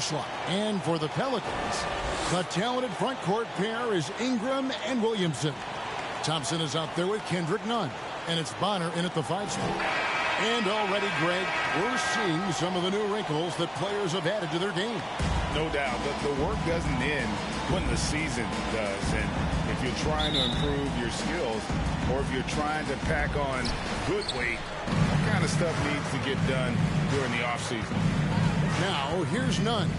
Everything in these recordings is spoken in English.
baseline. And for the Pelicans, the talented front court pair is Ingram and Williamson. Thompson is out there with Kendrick Nunn. And it's Bonner in at the 5 spot. And already, Greg, we're seeing some of the new wrinkles that players have added to their game. No doubt. The work doesn't end when the season does. And if you're trying to improve your skills, or if you're trying to pack on good weight, that kind of stuff needs to get done during the offseason. Now, here's Nunn.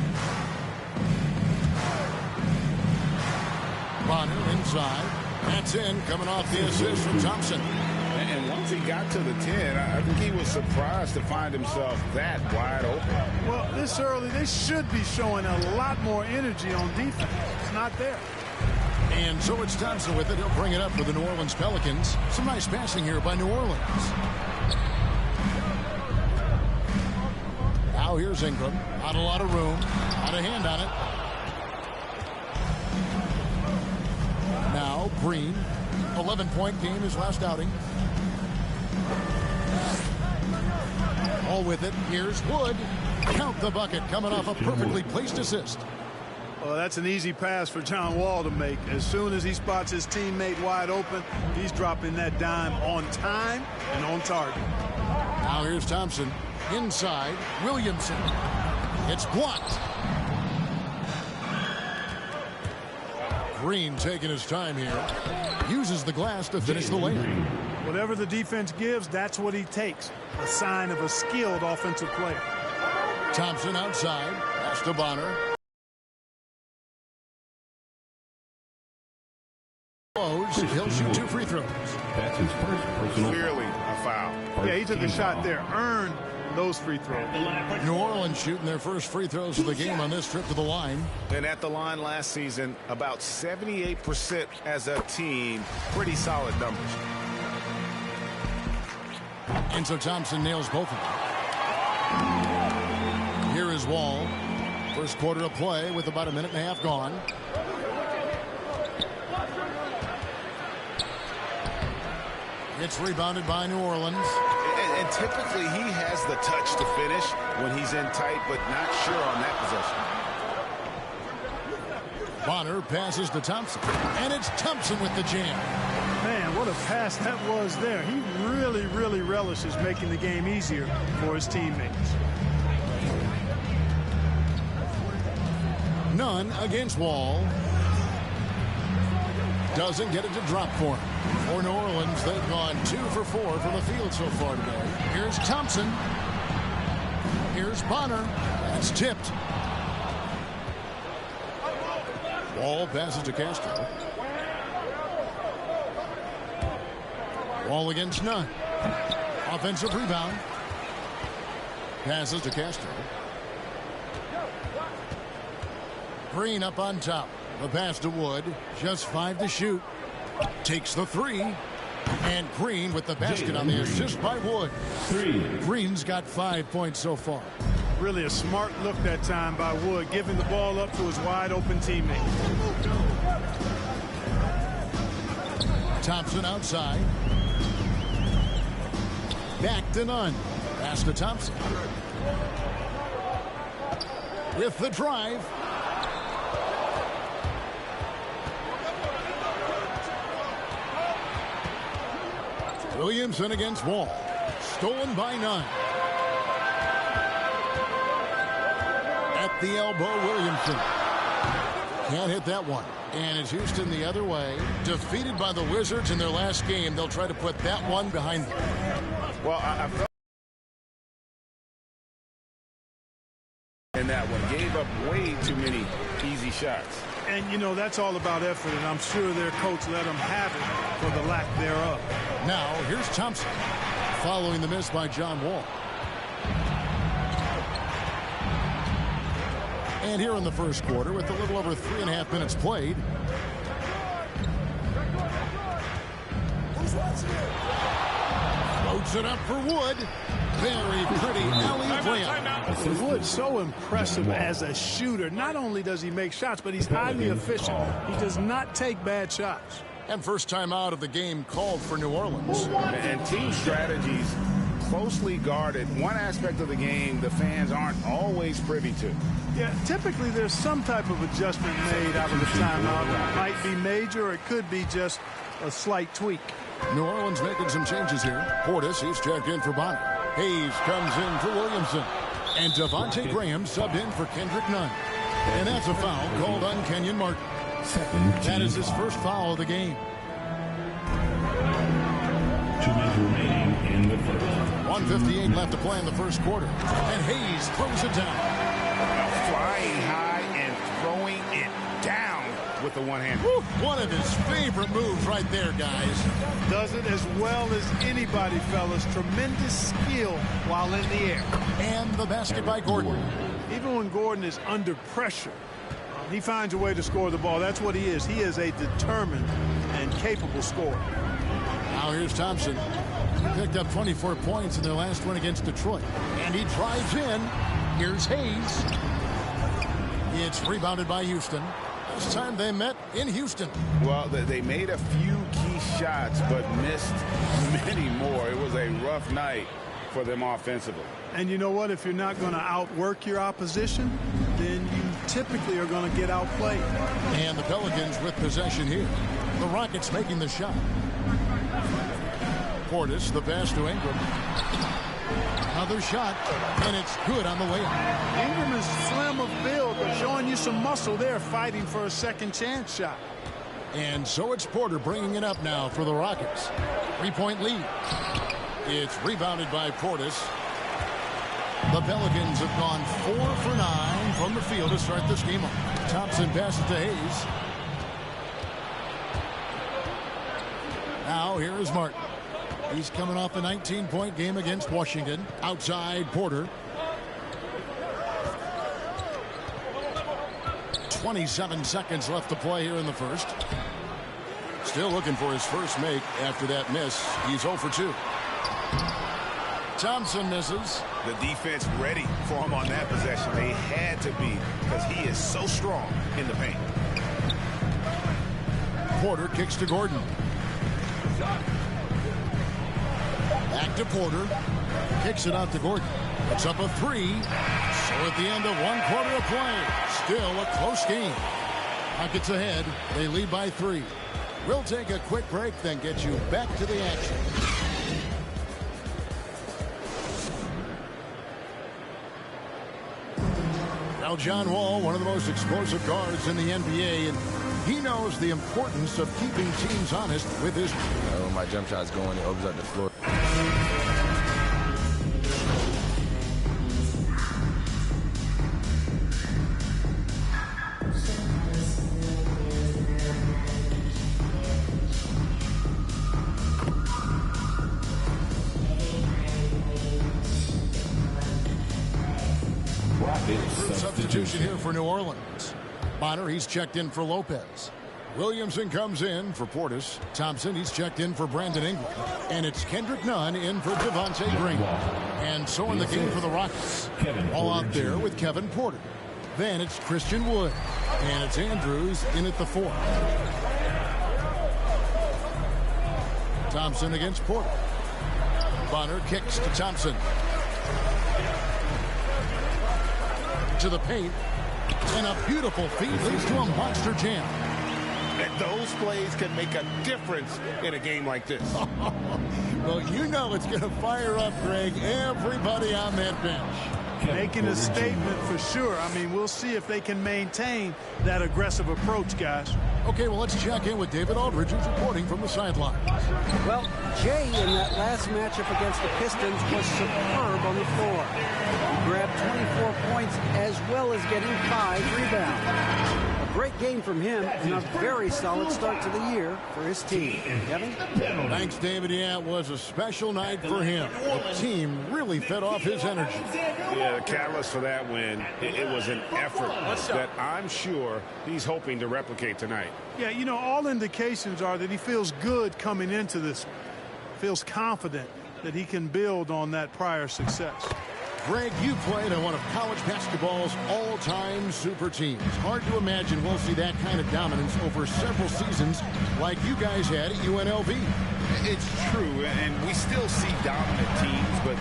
Bonner inside. That's in, coming off the assist from Thompson. And once he got to the 10, I think he was surprised to find himself that wide open. Well, this early, they should be showing a lot more energy on defense. It's not there. And so it's Thompson with it. He'll bring it up for the New Orleans Pelicans. Some nice passing here by New Orleans. Now here's Ingram. Not a lot of room. Not a hand on it. Now Green. 11-point game his last outing. All with it. Here's Wood. Count the bucket coming off a perfectly placed assist. Well, that's an easy pass for John Wall to make. As soon as he spots his teammate wide open, he's dropping that dime on time and on target. Now here's Thompson. Inside. Williamson. It's blocked. Green taking his time here. Uses the glass to finish the layup. Whatever the defense gives, that's what he takes. A sign of a skilled offensive player. Thompson outside. Pass to Bonner. He'll shoot 2 free throws. That's his first personal. Clearly a foul. Yeah, he took a shot there. Earned those free throws. New Orleans shooting their first free throws of the game on this trip to the line. And at the line last season, about 78% as a team. Pretty solid numbers. And so Thompson nails both of them. Here is Wall. First quarter of play with about a minute and a half gone. It's rebounded by New Orleans. And typically he has the touch to finish when he's in tight, but not sure on that possession. Bonner passes to Thompson. And it's Thompson with the jam. Man, what a pass that was there. He really, really relishes making the game easier for his teammates. Nunn against Wall. Doesn't get it to drop for him. For New Orleans, they've gone 2 for 4 from the field so far today. Here's Thompson. Here's Bonner. That's tipped. Wall passes to Castro. Wall against Nunn. Offensive rebound. Passes to Castro. Green up on top. The pass to Wood. Just 5 to shoot. Takes the 3. And Green with the basket on the assist by Wood. Green's got 5 points so far. Really a smart look that time by Wood, giving the ball up to his wide open teammate. Thompson outside. Back to Nunn. Pass to Thompson. With the drive. Williamson against Wall. Stolen by Nunn. At the elbow, Williamson. Can't hit that one. And it's Houston the other way. Defeated by the Wizards in their last game. They'll try to put that one behind them. Well, I felt in that one. Gave up way too many easy shots. And, you know, that's all about effort, and I'm sure their coach let them have it for the lack thereof. Now, here's Thompson. Following the miss by John Wall. And here in the first quarter, with a little over 3.5 minutes played. Floats it up for Wood. Very pretty alley-oop layup. Wood's so impressive as a shooter. Not only does he make shots, but he's highly efficient. He does not take bad shots. And first time out of the game called for New Orleans. And team strategies closely guarded. One aspect of the game the fans aren't always privy to. Yeah, typically there's some type of adjustment made out of the timeout. It might be major, or it could be just a slight tweak. New Orleans making some changes here. Portis, he's checked in for Bonner. Hayes comes in for Williamson. And Devontae Graham subbed in for Kendrick Nunn. And that's a foul called on Kenyon Martin. That is his first foul of the game. 2 minutes remaining in the first. 1:58 left to play in the first quarter. And Hayes throws it down. Flying high and throwing it down with the one hand. One of his favorite moves right there, guys. Does it as well as anybody, fellas. Tremendous skill while in the air. And the basket by Gordon. Even when Gordon is under pressure, he finds a way to score the ball. That's what he is. He is a determined and capable scorer. Now here's Thompson. He picked up 24 points in their last win against Detroit. And he drives in. Here's Hayes. It's rebounded by Houston. This time they met in Houston. Well, they made a few key shots, but missed many more. It was a rough night for them offensively. And you know what? If you're not going to outwork your opposition, then you typically are going to get outplayed. And the Pelicans with possession here. The Rockets making the shot. Portis, the pass to Ingram. Another shot, and it's good on the way up. Ingram is slim of build, but showing you some muscle there, fighting for a second chance shot. And so it's Porter bringing it up now for the Rockets. 3-point lead. It's rebounded by Portis. The Pelicans have gone 4 for 9 from the field to start this game off. Thompson passes to Hayes. Now here is Martin. He's coming off a 19-point game against Washington. Outside Porter. 27 seconds left to play here in the first. Still looking for his first make after that miss. He's 0 for 2. Thompson misses. The defense ready for him on that possession. They had to be, because he is so strong in the paint. Porter kicks to Gordon. Back to Porter. Kicks it out to Gordon. It's up a 3. So at the end of 1 quarter of play, still a close game. Rockets ahead. They lead by 3. We'll take a quick break, then get you back to the action. Now John Wall, one of the most explosive guards in the NBA, and he knows the importance of keeping teams honest with his... When my jump shot's going, it opens up the floor. Substitution here for New Orleans. Bonner, he's checked in for Lopez. Williamson comes in for Portis. Thompson, he's checked in for Brandon Ingram. And it's Kendrick Nunn in for Devontae Graham. And so in the game for the Rockets. All out there with Kevin Porter. Then it's Christian Wood. And it's Andrews in at the 4. Thompson against Porter. Bonner kicks to Thompson. To the paint. And a beautiful feed leads to a monster jam. And those plays can make a difference in a game like this. Well, you know it's going to fire up, Greg, everybody on that bench. Making a statement for sure. I mean, we'll see if they can maintain that aggressive approach, guys. Okay, well, let's check in with David Aldridge, who's reporting from the sidelines. Well, Jay in that last matchup against the Pistons was superb on the floor. He grabbed 24 points as well as getting 5 rebounds. A great game from him and a very solid start to the year for his team. Kevin? Thanks, David. Yeah, it was a special night for him. The team really fed off his energy. Yeah, the catalyst for that win, it was an effort that I'm sure he's hoping to replicate tonight. Yeah, you know, all indications are that he feels good coming into this one. Feels confident that he can build on that prior success. Greg, you played on one of college basketball's all-time super teams. Hard to imagine we'll see that kind of dominance over several seasons like you guys had at UNLV. It's true, and we still see dominant teams, but,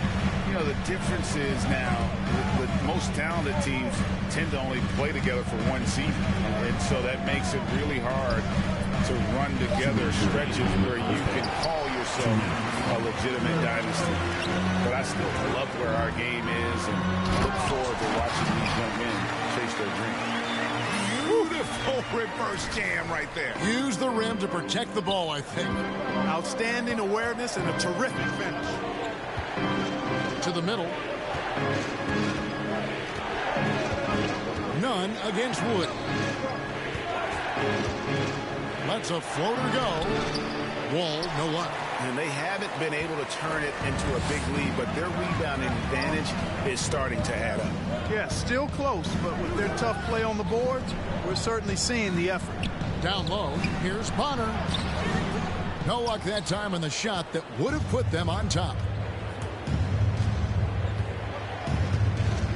you know, the difference is now the most talented teams tend to only play together for one season, and so that makes it really hard to run together stretches where you can call yourself a legitimate dynasty. But I still love where our game is and look forward to watching these young men chase their dreams. Beautiful reverse jam right there. Use the rim to protect the ball, I think. Outstanding awareness and a terrific finish. To the middle. Nunn against Wood. Lets a floater go. Wall, no luck. And they haven't been able to turn it into a big lead, but their rebounding advantage is starting to add up. Yeah, still close, but with their tough play on the boards, we're certainly seeing the effort. Down low, here's Bonner. No luck that time on the shot that would have put them on top.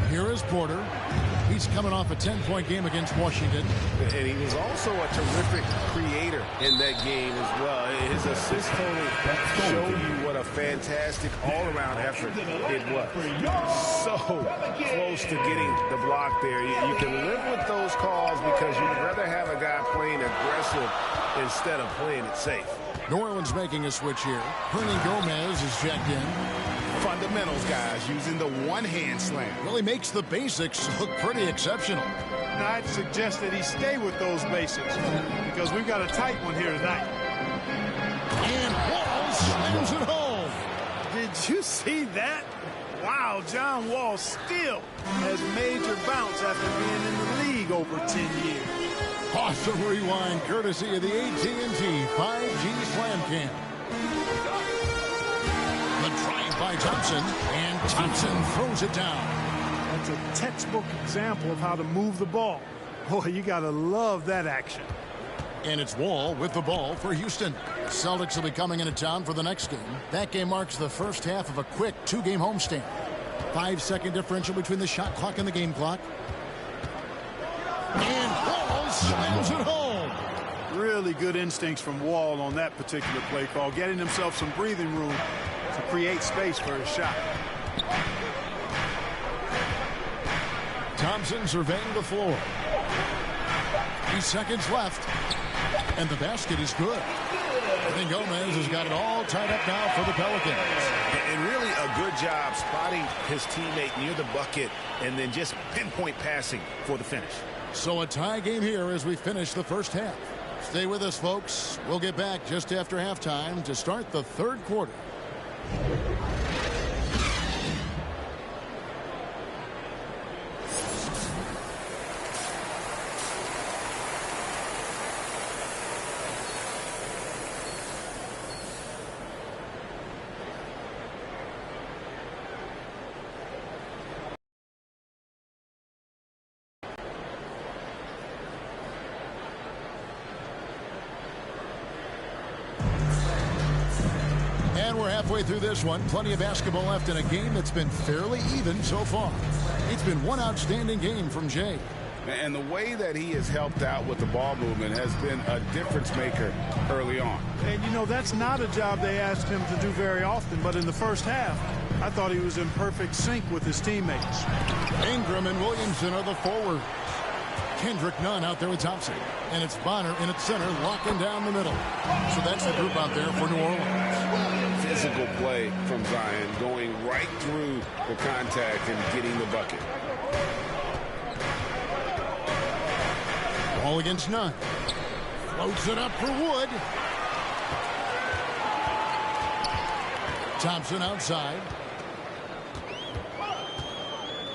Here is Porter. He's coming off a 10-point game against Washington. And he was also a terrific creator in that game as well. His assist total show you what a fantastic all-around effort it was. So close to getting the block there. You can live with those calls because you'd rather have a guy playing aggressive instead of playing it safe. New Orleans making a switch here. Hernangomez is checked in. Fundamentals, guys, using the one-hand slam. Really makes the basics look pretty exceptional. And I'd suggest that he stay with those basics because we've got a tight one here tonight. And Wall slams it home. Did you see that? Wow, John Wall still has major bounce after being in the league over 10 years. Awesome rewind courtesy of the AT&T 5G Slam Cam. The drive by Thompson, and Thompson throws it down. That's a textbook example of how to move the ball. Boy, you got to love that action. And it's Wall with the ball for Houston. Celtics will be coming into town for the next game. That game marks the first half of a quick 2-game homestand. 5-second differential between the shot clock and the game clock. And Wall slams it home. Really good instincts from Wall on that particular play call, getting himself some breathing room to create space for his shot. Thompson surveying the floor. 3 seconds left. And the basket is good. I think Gomez has got it all tied up now for the Pelicans. And really a good job spotting his teammate near the bucket and then just pinpoint passing for the finish. So a tie game here as we finish the first half. Stay with us, folks. We'll get back just after halftime to start the third quarter. And we're halfway through this one. Plenty of basketball left in a game that's been fairly even so far. It's been one outstanding game from Jay. And the way that he has helped out with the ball movement has been a difference maker early on. And, you know, that's not a job they asked him to do very often, but in the first half, I thought he was in perfect sync with his teammates. Ingram and Williamson are the forwards. Kendrick Nunn out there with Thompson. And it's Bonner in its center, locking down the middle. So that's the group out there for New Orleans. Physical play from Zion, going right through the contact and getting the bucket. Ball against Nunn. Floats it up for Wood. Thompson outside.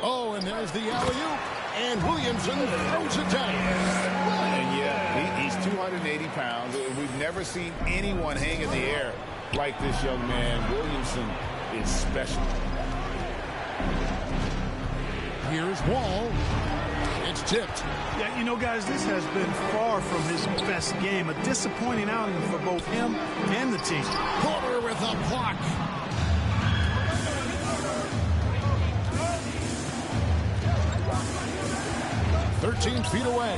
Oh, and there's the alley-oop. And Williamson throws it down. And yeah, he's 280 pounds. We've never seen anyone hang in the air like this young man. Williamson is special. Here's Wall. It's tipped. Yeah, you know, guys, this has been far from his best game. A disappointing outing for both him and the team. Porter with a block. "13 feet away.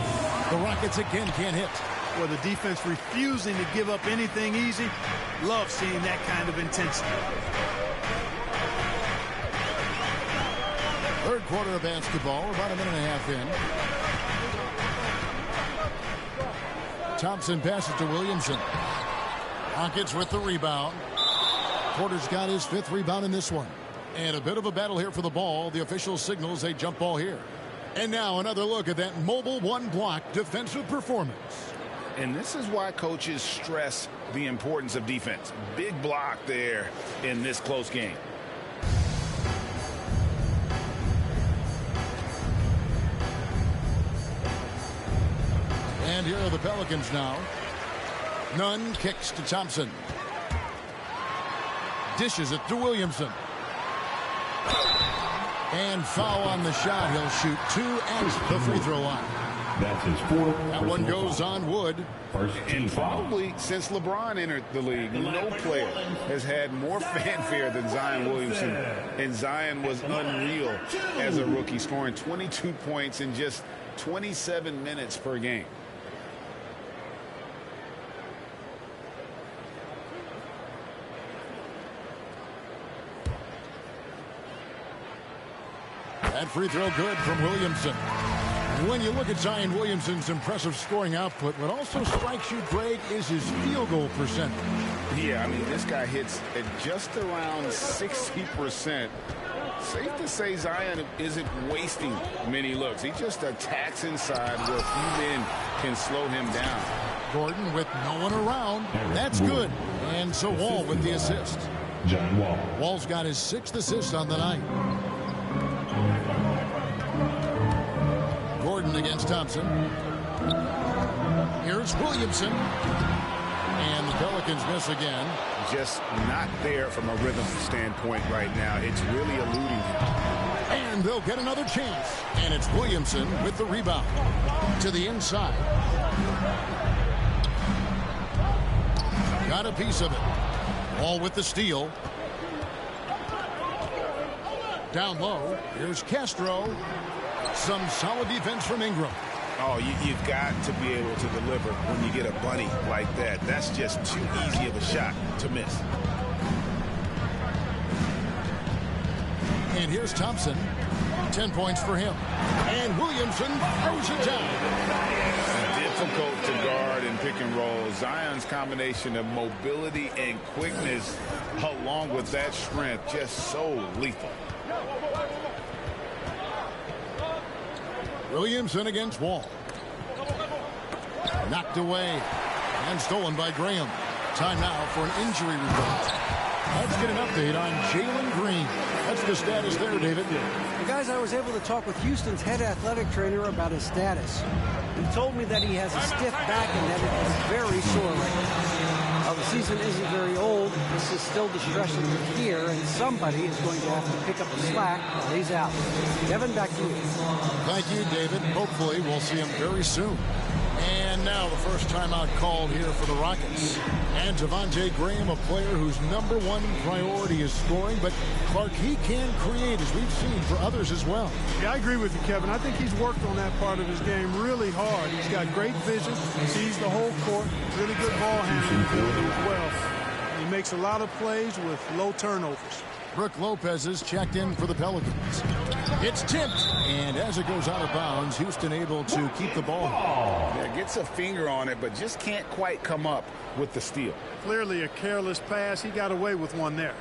The Rockets again can't hit. where the defense refusing to give up anything easy. Love seeing that kind of intensity. Third quarter of basketball, about a minute and a half in. Thompson passes to Williamson. Rockets with the rebound. Porter's got his 5th rebound in this one. And a bit of a battle here for the ball. The official signals a jump ball here. And now another look at that mobile one-block defensive performance. And this is why coaches stress the importance of defense. Big block there in this close game. And here are the Pelicans now. Nunn kicks to Thompson. Dishes it to Williamson. And foul on the shot. He'll shoot 2 at the free throw line. That's his 4th. That one goes on Wood. And probably since LeBron entered the league, no player has had more fanfare than Zion Williamson. And Zion was unreal as a rookie, scoring 22 points in just 27 minutes per game. That free throw good from Williamson. When you look at Zion Williamson's impressive scoring output, what also strikes you, Greg, is his field goal percentage. Yeah, I mean, this guy hits at just around 60%. Safe to say Zion isn't wasting many looks. He just attacks inside where few men can slow him down. Gordon with no one around. That's good. And so Wall with the assist. John Wall. Wall's got his 6th assist on the night. Gordon against Thompson. Here's Williamson. And the Pelicans miss again. Just not there from a rhythm standpoint right now. It's really eluding him. And they'll get another chance. And it's Williamson with the rebound. To the inside. Got a piece of it. Wall with the steal. Down low. Here's Castro. Some solid defense from Ingram. Oh, you've got to be able to deliver when you get a bunny like that. That's just too easy of a shot to miss. And here's Thompson. 10 points for him. And Williamson throws it down. Difficult to guard and pick and roll. Zion's combination of mobility and quickness along with that strength just so lethal. Williamson against Wall. Knocked away and stolen by Graham. Time now for an injury report. Let's get an update on Jalen Green. That's the status there, David. The guys, I was able to talk with Houston's head athletic trainer about his status. He told me that he has a stiff back and that it is very sore right now. While the season isn't very old, this is still distressing to hear, and somebody is going to have to pick up the slack while he's out. Kevin, back to you. Thank you, David. Hopefully we'll see him very soon. And now the first timeout called here for the Rockets. And Devontae Graham, a player whose #1 priority is scoring, but Clark, he can create, as we've seen, for others as well. Yeah, I agree with you, Kevin. I think he's worked on that part of his game really hard. He's got great vision, sees the whole court, really good ball handling ability as well. He makes a lot of plays with low turnovers. Brook Lopez is checked in for the Pelicans. It's tipped, and as it goes out of bounds, Houston able to keep the ball. Yeah, gets a finger on it, but just can't quite come up with the steal. Clearly a careless pass. He got away with one there.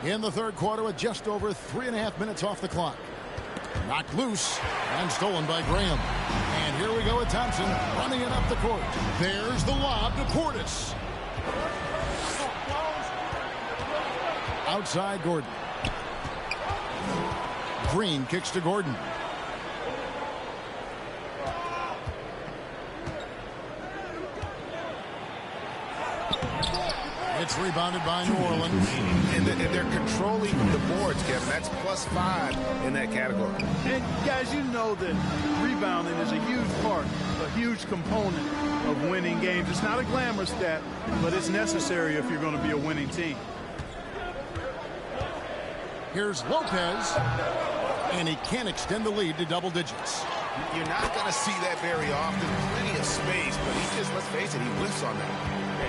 In the third quarter with just over 3.5 minutes off the clock. Knocked loose and stolen by Graham. And here we go with Thompson running it up the court. There's the lob to Portis. Outside Gordon. Green kicks to Gordon. It's rebounded by New Orleans. And they're controlling the boards, Kevin. That's +5 in that category. And, guys, you know that rebounding is a huge part, a huge component of winning games. It's not a glamour stat, but it's necessary if you're going to be a winning team. Here's Lopez, and he can't extend the lead to double digits. You're not going to see that very often. Plenty of space, but he just, let's face it, he whiffs on that.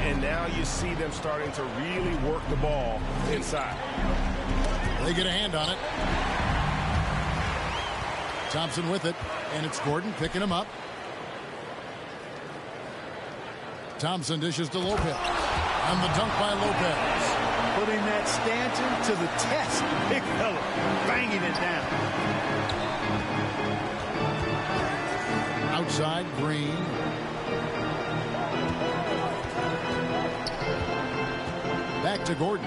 And now you see them starting to really work the ball inside. They get a hand on it. Thompson with it, and it's Gordon picking him up. Thompson dishes to Lopez. And the dunk by Lopez. Putting that Stanton to the test. Big fella, banging it down. Outside, Green. Back to Gordon.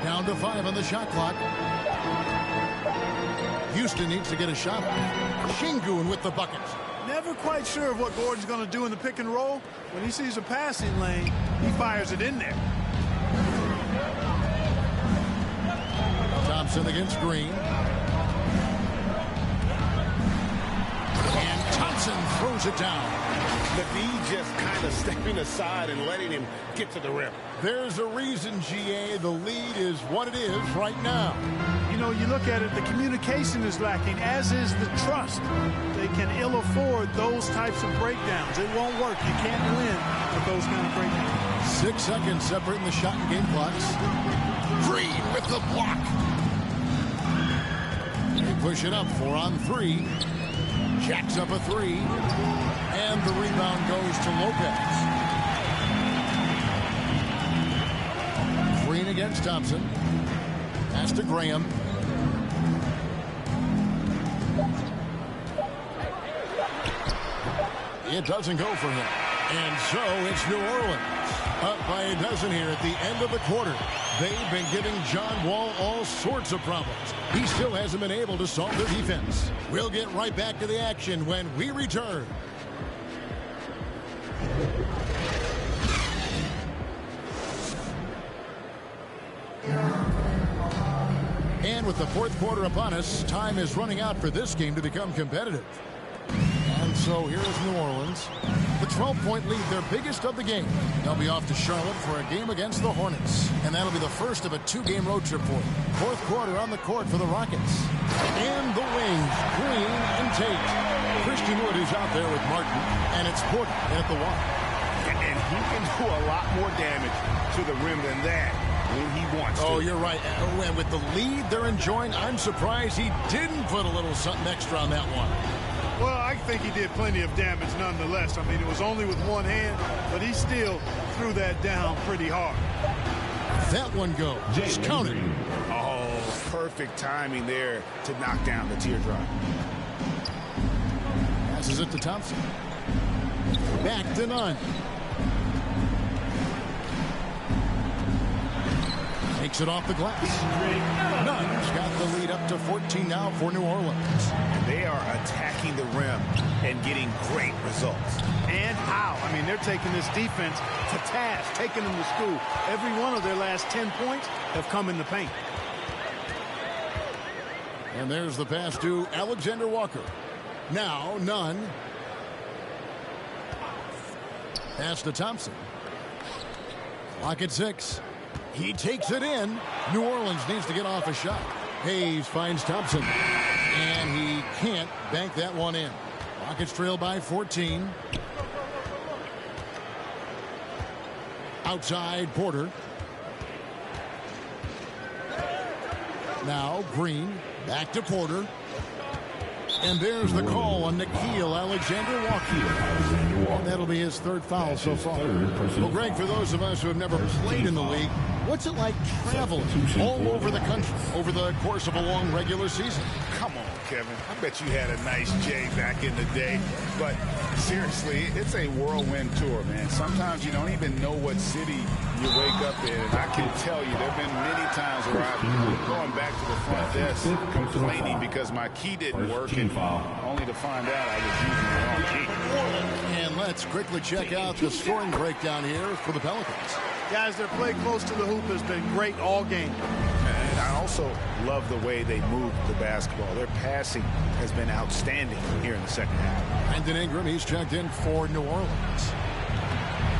Down to 5 on the shot clock. Houston needs to get a shot. Şengün with the bucket. Never quite sure of what Gordon's going to do in the pick and roll. When he sees a passing lane, he fires it in there. Thompson against Green. And Thompson throws it down. McGee just kind of stepping aside and letting him get to the rim. There's a reason, GA, the lead is what it is right now. You know, you look at it, the communication is lacking, as is the trust. They can ill afford those types of breakdowns. It won't work. You can't win with those kind of breakdowns. 6 seconds separating the shot and game clocks. Green with the block. They push it up 4 on 3. Jacks up a 3. And the rebound goes to Lopez. Green against Thompson. Pass to Graham. It doesn't go for him. And so it's New Orleans. Up by a dozen here at the end of the quarter. They've been giving John Wall all sorts of problems. He still hasn't been able to solve their defense. We'll get right back to the action when we return. And with the fourth quarter upon us, time is running out for this game to become competitive. And so here's New Orleans. The 12-point lead, their biggest of the game. They'll be off to Charlotte for a game against the Hornets. And that'll be the first of a 2-game road trip for them. Fourth quarter on the court for the Rockets. And the wings, Green and Tate. Christian Wood is out there with Martin. And it's Porter in at the one. And he can do a lot more damage to the rim than that when he wants to. Oh, you're right. And with the lead they're enjoying, I'm surprised he didn't put a little something extra on that one. Well, I think he did plenty of damage nonetheless. I mean, it was only with one hand, but he still threw that down pretty hard. That one goes. Just count it. Oh, perfect timing there to knock down the teardrop. Passes it to Thompson. Back to Nunn. Takes it off the glass. Nunn's got the lead up to 14 now for New Orleans. And they are attacking the rim and getting great results. And how? I mean, they're taking this defense to task, taking them to school. Every one of their last 10 points have come in the paint. And there's the pass to Alexander Walker. Now, Nunn. Pass to Thompson. Clock at 6. He takes it in. New Orleans needs to get off a shot. Hayes finds Thompson. And he can't bank that one in. Rockets trail by 14. Outside, Porter. Now, Green. Back to Porter. And there's the call on Nickeil Alexander-Walker. And that'll be his third foul so far. Well, Greg, for those of us who have never played in the league, what's it like traveling all over the country over the course of a long regular season? Come on, Kevin. I bet you had a nice J back in the day. But seriously, it's a whirlwind tour, man. Sometimes you don't even know what city you wake up in. And I can tell you, there have been many times where I've gone back to the front desk complaining because my key didn't work, and only to find out I was using the wrong key. And Let's quickly check out the scoring breakdown here for the Pelicans. Guys, their play close to the hoop has been great all game. And I also love the way they move the basketball. Their passing has been outstanding here in the second half. Brandon Ingram, he's checked in for New Orleans.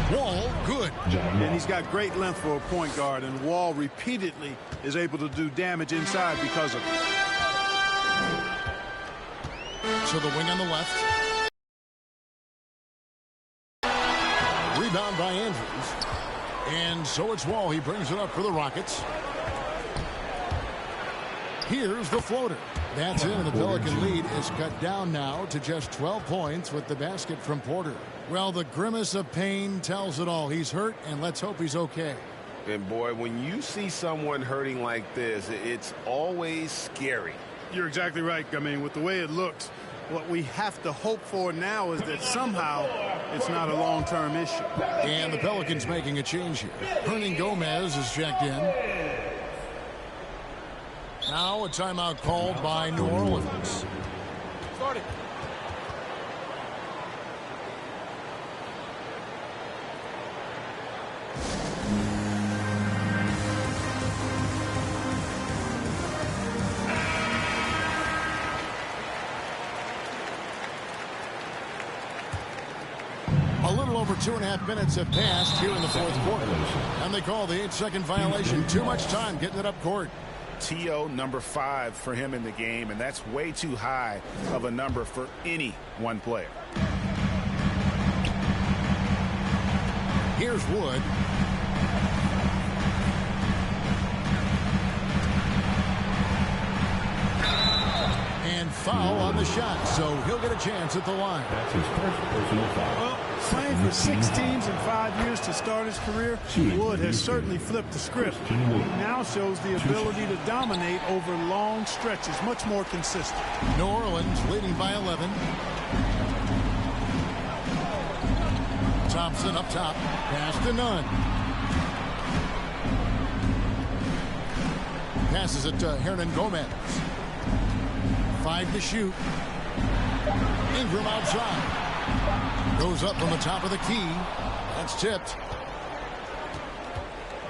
Wall, good. And he's got great length for a point guard, and Wall repeatedly is able to do damage inside because of it. So the wing on the left. Rebound by Andrews. And so it's Wall. He brings it up for the Rockets. Here's the floater. That's in. The Pelican lead is cut down now to just 12 points with the basket from Porter. Well, the grimace of pain tells it all. He's hurt, and let's hope he's okay. And, boy, when you see someone hurting like this, it's always scary. You're exactly right. I mean, with the way it looks, what we have to hope for now is that somehow it's not a long-term issue. And the Pelicans making a change here. Hernangomez is checked in. Now a timeout called by New Orleans. Started. A little over 2.5 minutes have passed here in the fourth quarter. And they call the 8-second violation. Too much time getting it up court. TO number 5 for him in the game, and that's way too high of a number for any one player. Here's Wood. And foul on the shot, so he'll get a chance at the line. That's his first personal foul. Well, playing for 6 teams in 5 years to start his career, Wood has certainly flipped the script. He now shows the ability to dominate over long stretches, much more consistent. New Orleans leading by 11. Thompson up top, pass to Nunn. Passes it to Hernangomez. 5 to shoot. Ingram outside. Goes up from the top of the key. That's tipped.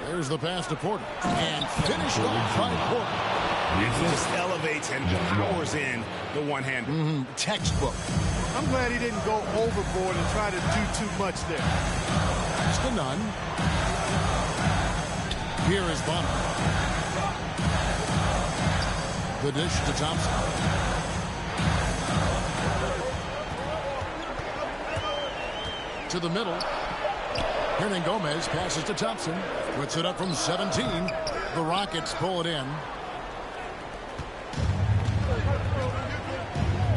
There's the pass to Porter. And finished off by Porter. It just elevates and powers in the one-hander. Textbook. I'm glad he didn't go overboard and try to do too much there. Pass to Nunn. Here is Bonner. The dish to Thompson. To the middle. Hernangomez passes to Thompson. Puts it up from 17. The Rockets pull it in.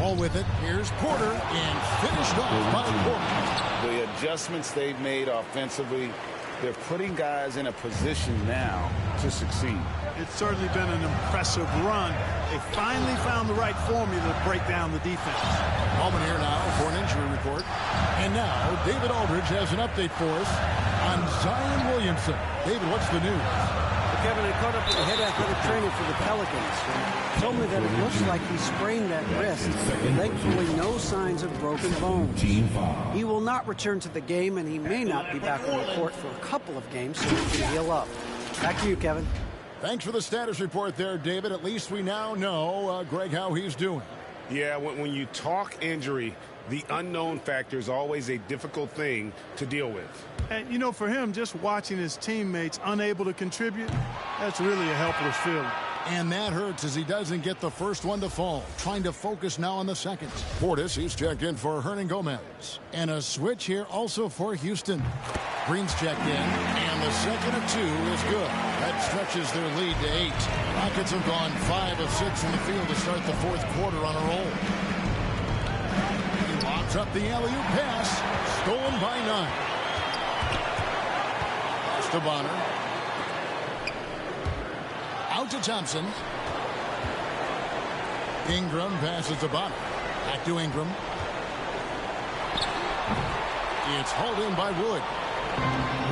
All with it. Here's Porter. And finished off by Porter. The adjustments they've made offensively, they're putting guys in a position now to succeed. It's certainly been an impressive run. They finally found the right formula to break down the defense. Bowman here now for an injury report. And now David Aldridge has an update for us on Zion Williamson. David, what's the news? Well, Kevin, I caught up with the head athletic trainer for the Pelicans. He told me that it looks like he sprained that wrist. Thankfully, no signs of broken bones. He will not return to the game, and he may not be back on the court for a couple of games, so he can heal up. Back to you, Kevin. Thanks for the status report there, David. At least we now know, Greg, how he's doing. Yeah, when you talk injury, the unknown factor is always a difficult thing to deal with. And, you know, for him, just watching his teammates unable to contribute, that's really a helpless feeling. And that hurts as he doesn't get the first one to fall. Trying to focus now on the second. Portis, he's checked in for Hernangomez. And a switch here also for Houston. Green's checked in, and the second of 2 is good. That stretches their lead to 8. Rockets have gone 5 of 6 in the field to start the fourth quarter on a roll. He lobs up the alley-oop pass, stolen by Nunn. Pass to Bonner. Out to Thompson. Ingram passes to Bonner. Back to Ingram. It's hauled in by Wood.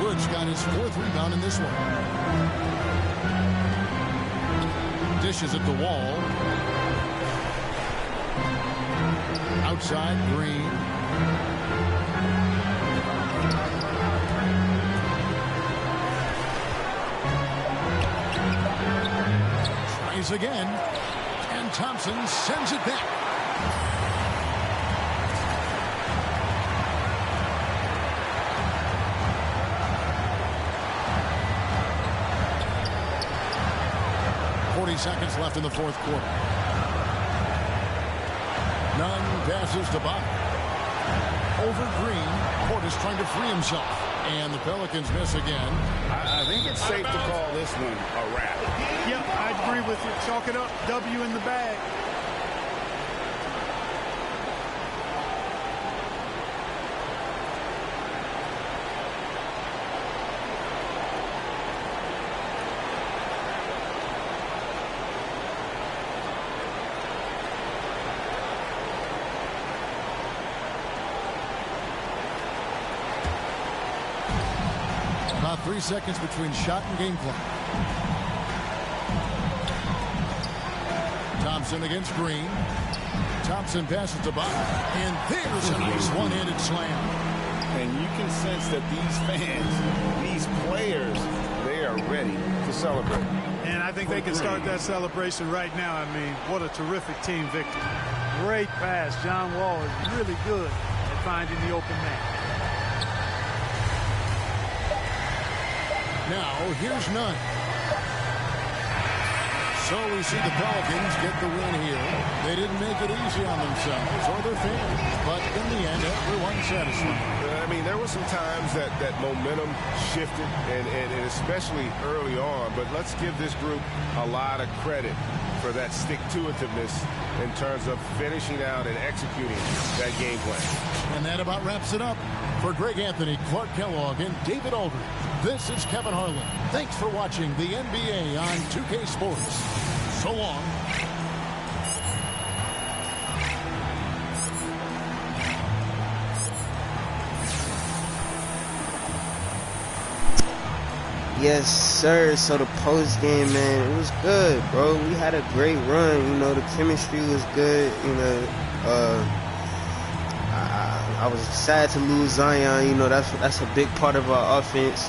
Wood's got his 4th rebound in this one. Dishes at the wall. Outside, Green. misses again. And Thompson sends it back. Seconds left in the fourth quarter. Nunn passes to Bonner. Over Green. Portis trying to free himself. And the Pelicans miss again. I think it's safe to call this one a wrap. Yep, I agree with you. Chalk it up. W in the bag. About 3 seconds between shot and game clock. Thompson against Green. Thompson passes to Bonner. And there's a nice one-handed slam. And you can sense that these fans, these players, they are ready to celebrate. And I think they can start that celebration right now. I mean, what a terrific team victory. Great pass. John Wall is really good at finding the open man. Now, here's Nunn. So we see the Pelicans get the win here. They didn't make it easy on themselves or their fans, but in the end, everyone's satisfied. I mean, there were some times that momentum shifted, and especially early on, but let's give this group a lot of credit for that stick-to-itiveness in terms of finishing out and executing that game plan. And that about wraps it up. For Greg Anthony, Clark Kellogg, and David Aldridge, this is Kevin Harlan. Thanks for watching the NBA on 2K Sports. So long. Yes, sir. So the post game, man, it was good, bro. We had a great run. You know, the chemistry was good. You know, I was sad to lose Zion. You know, that's a big part of our offense.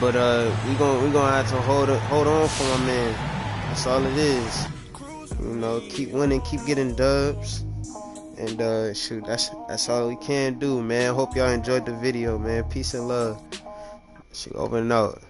But we gonna have to hold on for my man. That's all it is. You know, keep winning, keep getting dubs, and shoot, that's all we can do, man. Hope y'all enjoyed the video, man. Peace and love. Shoot, over and out.